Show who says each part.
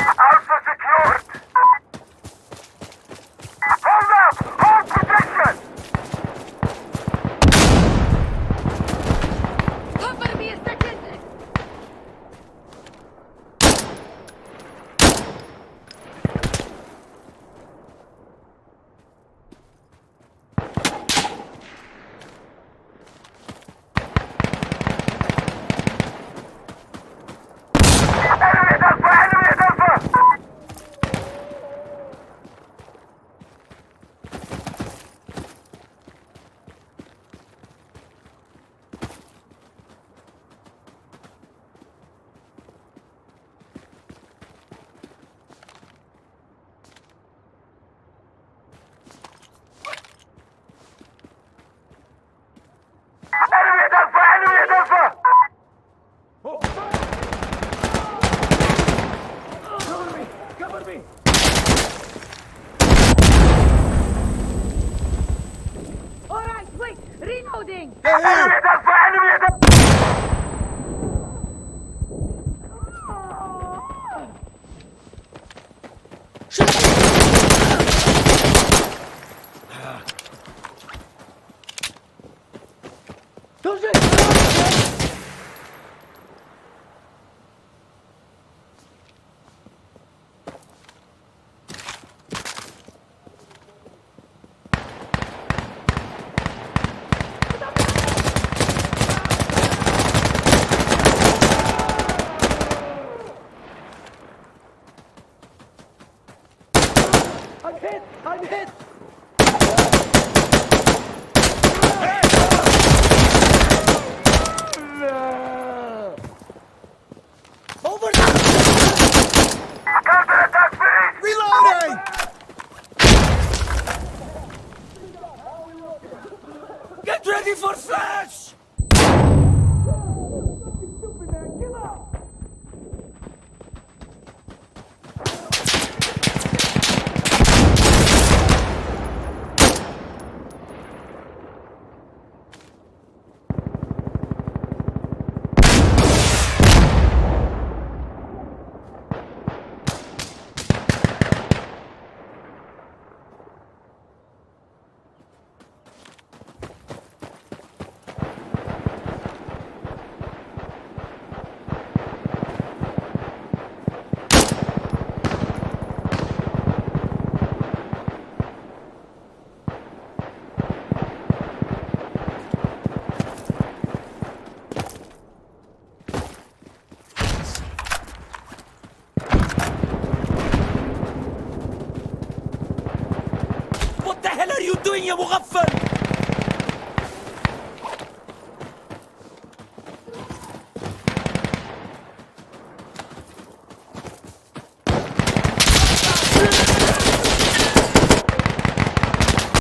Speaker 1: Alpha secured! Hold up! Hold position!
Speaker 2: Cover me a second!
Speaker 1: Enemy at Alpha! Enemy at Alpha! Enemy at Alpha! Enemy at Alpha!
Speaker 3: Cover me!
Speaker 2: Alright, wait! Reloading!
Speaker 1: Enemy at Alpha! Enemy at Alpha!
Speaker 3: Don't it! I'm hit! I'm hit! Over there!
Speaker 1: Counter-attack finished!
Speaker 3: Reloading! Get ready for flash! What the hell are you doing, يا مغفل؟